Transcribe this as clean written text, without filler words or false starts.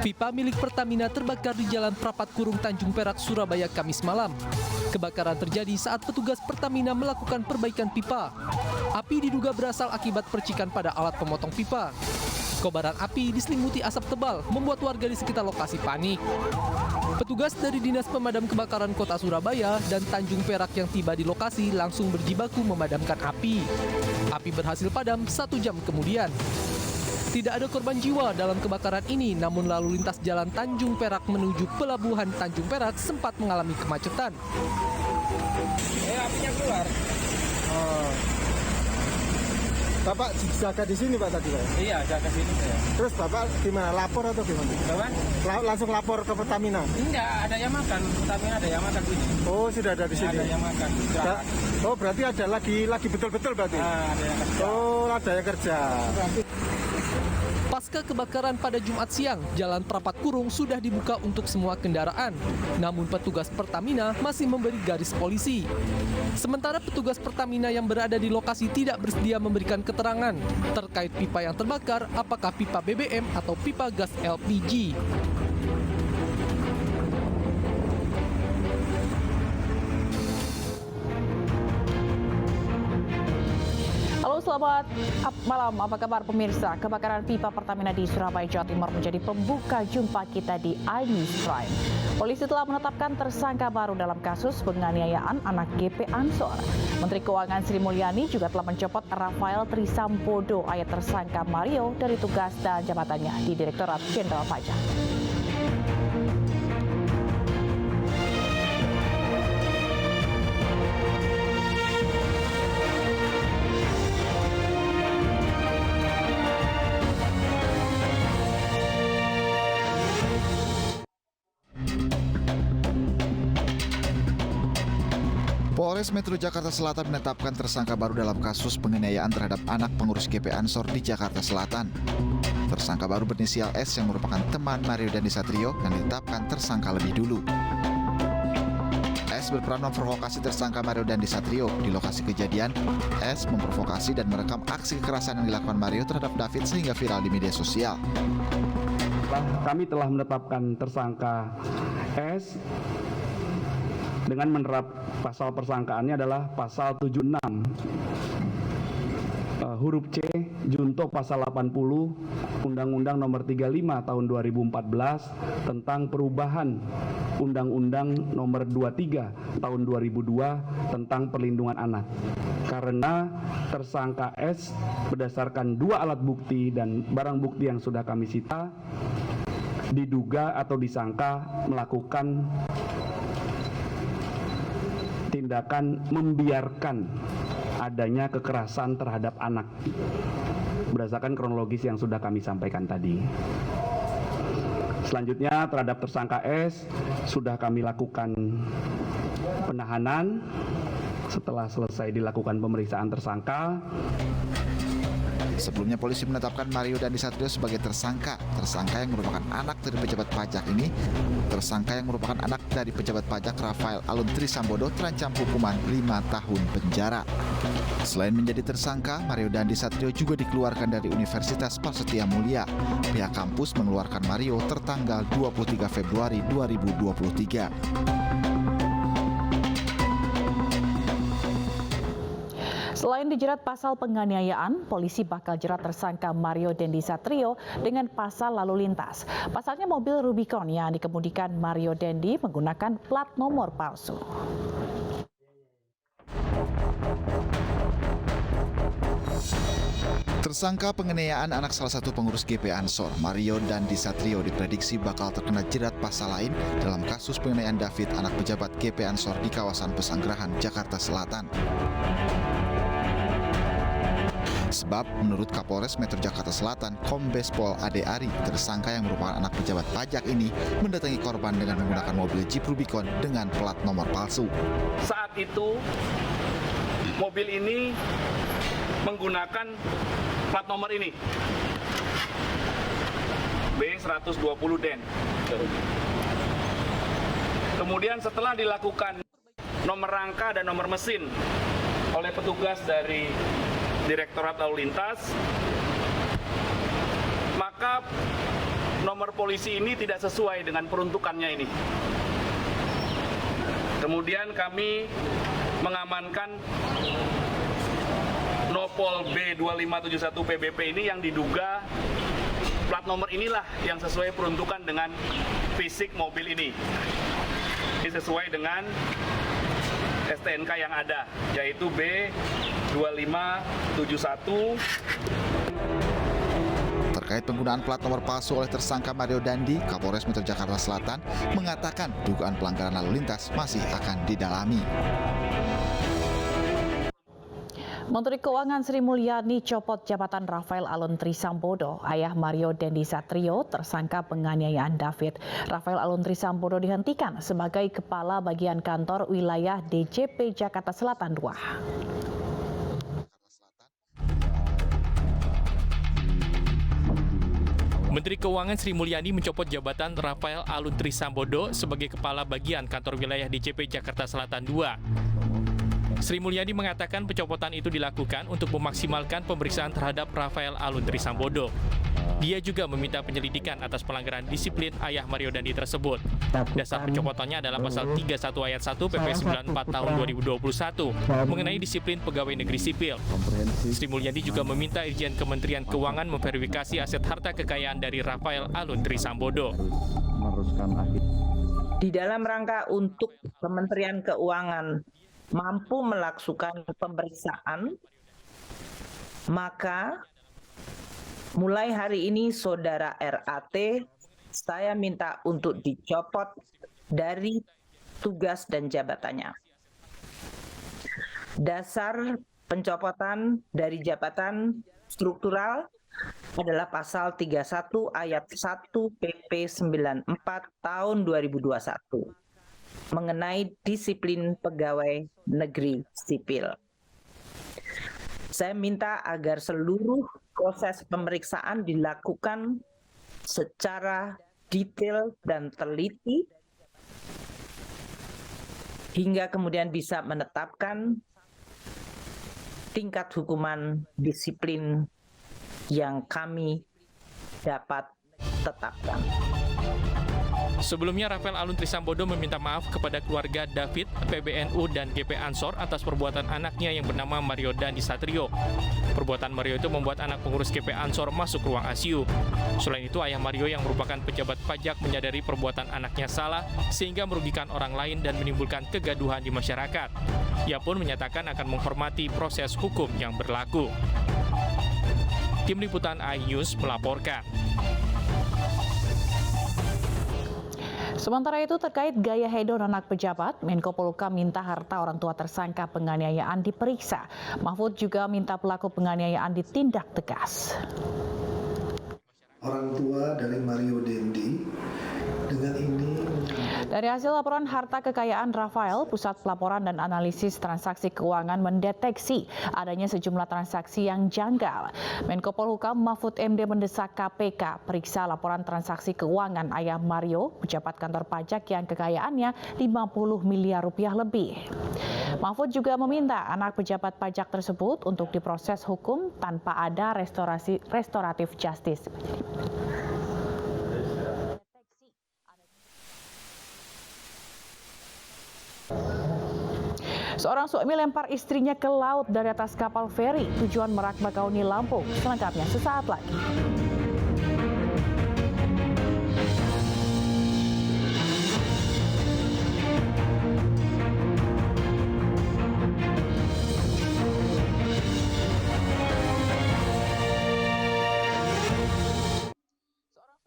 Pipa milik Pertamina terbakar di Jalan Prapat Kurung Tanjung Perak, Surabaya, Kamis malam. Kebakaran terjadi saat petugas Pertamina melakukan perbaikan pipa. Api diduga berasal akibat percikan pada alat pemotong pipa. Kobaran api diselimuti asap tebal, membuat warga di sekitar lokasi panik. Petugas dari Dinas Pemadam Kebakaran Kota Surabaya dan Tanjung Perak yang tiba di lokasi langsung berjibaku memadamkan api. Api berhasil padam 1 jam kemudian. Tidak ada korban jiwa dalam kebakaran ini, namun lalu lintas jalan Tanjung Perak menuju Pelabuhan Tanjung Perak sempat mengalami kemacetan. Apinya keluar. Bapak jaga di sini Pak tadi Pak? Iya, jaga sini saya. Terus Bapak gimana? Lapor atau gimana? Langsung lapor ke Pertamina? Enggak, ada yang makan. Pertamina ada yang makan sini. Oh, sudah ada di sini. Ada yang makan. Oh, berarti ada lagi betul-betul berarti? Ada yang kerja. Oh, ada yang kerja. Pasca kebakaran pada Jumat siang, Jalan Prapat Kurung sudah dibuka untuk semua kendaraan. Namun petugas Pertamina masih memberi garis polisi. Sementara petugas Pertamina yang berada di lokasi tidak bersedia memberikan keterangan terkait pipa yang terbakar, apakah pipa BBM atau pipa gas LPG. Halo, selamat malam. Apa kabar pemirsa? Kebakaran pipa Pertamina di Surabaya, Jawa Timur menjadi pembuka jumpa kita di iNews Prime. Polisi telah menetapkan tersangka baru dalam kasus penganiayaan anak GP Ansor. Menteri Keuangan Sri Mulyani juga telah mencopot Rafael Trisambodo ayat tersangka Mario dari tugas dan jabatannya di Direktorat Jenderal Pajak. Polres Metro Jakarta Selatan menetapkan tersangka baru dalam kasus penganiayaan terhadap anak pengurus GP Ansor di Jakarta Selatan. Tersangka baru berinisial S yang merupakan teman Mario Dandisatrio yang ditetapkan tersangka lebih dulu. S berperan memprovokasi tersangka Mario Dandisatrio. Di lokasi kejadian, S memprovokasi dan merekam aksi kekerasan yang dilakukan Mario terhadap David sehingga viral di media sosial. Kami telah menetapkan tersangka S dengan menerap pasal persangkaannya adalah pasal 76 huruf C junto pasal 80 Undang-Undang Nomor 35 Tahun 2014 tentang perubahan Undang-Undang Nomor 23 Tahun 2002 tentang perlindungan anak. Karena tersangka S berdasarkan 2 alat bukti dan barang bukti yang sudah kami sita diduga atau disangka melakukan tindakan membiarkan adanya kekerasan terhadap anak berdasarkan kronologis yang sudah kami sampaikan tadi. Selanjutnya terhadap tersangka S sudah kami lakukan penahanan setelah selesai dilakukan pemeriksaan tersangka. Sebelumnya polisi menetapkan Mario Dandisatrio sebagai tersangka. Tersangka yang merupakan anak dari pejabat pajak ini, tersangka yang merupakan anak dari pejabat pajak Rafael Alun Trisambodo terancam hukuman 5 tahun penjara. Selain menjadi tersangka, Mario Dandisatrio juga dikeluarkan dari Universitas Prasetya Mulia. Pihak kampus mengeluarkan Mario tertanggal 23 Februari 2023. Selain dijerat pasal penganiayaan, polisi bakal jerat tersangka Mario Dandisatrio dengan pasal lalu lintas. Pasalnya mobil Rubicon yang dikemudikan Mario Dendi menggunakan plat nomor palsu. Tersangka penganiayaan anak salah satu pengurus GP Ansor, Mario Dandisatrio, diprediksi bakal terkena jerat pasal lain dalam kasus penganiayaan David, anak pejabat GP Ansor di kawasan Pesanggerahan, Jakarta Selatan. Sebab menurut Kapolres Metro Jakarta Selatan, Kombes Pol Ade Ari, tersangka yang merupakan anak pejabat pajak ini mendatangi korban dengan menggunakan mobil Jeep Rubicon dengan plat nomor palsu. Saat itu mobil ini menggunakan plat nomor ini B120 DEN. Kemudian setelah dilakukan nomor rangka dan nomor mesin oleh petugas dari Direktorat Lalu Lintas, maka nomor polisi ini tidak sesuai dengan peruntukannya ini. Kemudian kami mengamankan Nopol B2571 PBP ini yang diduga plat nomor inilah yang sesuai peruntukan dengan fisik mobil ini. Ini sesuai dengan STNK yang ada, yaitu B2571. Terkait penggunaan plat nomor palsu oleh tersangka Mario Dandi, Kapolres Metro Jakarta Selatan mengatakan dugaan pelanggaran lalu lintas masih akan didalami. Menteri Keuangan Sri Mulyani copot jabatan Rafael Alun Trisambodo, ayah Mario Dendi Satrio, tersangka penganiayaan David. Rafael Alun Trisambodo dihentikan sebagai Kepala Bagian Kantor Wilayah DJP Jakarta Selatan II. Menteri Keuangan Sri Mulyani mencopot jabatan Rafael Alun Trisambodo sebagai Kepala Bagian Kantor Wilayah DJP Jakarta Selatan II. Sri Mulyani mengatakan pencopotan itu dilakukan untuk memaksimalkan pemeriksaan terhadap Rafael Alun Trisambodo. Dia juga meminta penyelidikan atas pelanggaran disiplin ayah Mario Dandi tersebut. Dasar pencopotannya adalah pasal 31 ayat 1 PP 94 tahun 2021 mengenai disiplin pegawai negeri sipil. Sri Mulyani juga meminta Irjen Kementerian Keuangan memverifikasi aset harta kekayaan dari Rafael Alun Trisambodo. Di dalam rangka untuk Kementerian Keuangan mampu melakukan pemeriksaan, maka mulai hari ini Saudara RAT saya minta untuk dicopot dari tugas dan jabatannya. Dasar pencopotan dari jabatan struktural adalah pasal 31 ayat 1 PP 94 tahun 2021 mengenai disiplin pegawai negeri sipil. Saya minta agar seluruh proses pemeriksaan dilakukan secara detail dan teliti hingga kemudian bisa menetapkan tingkat hukuman disiplin yang kami dapat tetapkan. Sebelumnya, Rafael Alun Trisambodo meminta maaf kepada keluarga David, PBNU, dan GP Ansor atas perbuatan anaknya yang bernama Mario Dandi Satrio. Perbuatan Mario itu membuat anak pengurus GP Ansor masuk ruang ICU. Selain itu, ayah Mario yang merupakan pejabat pajak menyadari perbuatan anaknya salah sehingga merugikan orang lain dan menimbulkan kegaduhan di masyarakat. Ia pun menyatakan akan menghormati proses hukum yang berlaku. Tim Liputan iNews melaporkan. Sementara itu terkait gaya hedon anak pejabat, Menko Polhukam minta harta orang tua tersangka penganiayaan diperiksa. Mahfud juga minta pelaku penganiayaan ditindak tegas. Orang tua dari Mario Dendi dengan ini. Dari hasil laporan harta kekayaan Rafael, Pusat Pelaporan dan Analisis Transaksi Keuangan mendeteksi adanya sejumlah transaksi yang janggal. Menko Polhukam Mahfud MD mendesak KPK periksa laporan transaksi keuangan ayah Mario, pejabat kantor pajak yang kekayaannya 50 miliar rupiah lebih. Mahfud juga meminta anak pejabat pajak tersebut untuk diproses hukum tanpa ada restoratif justice. Seorang suami lempar istrinya ke laut dari atas kapal feri tujuan Merak Bakauni, Lampung. Selengkapnya sesaat lagi.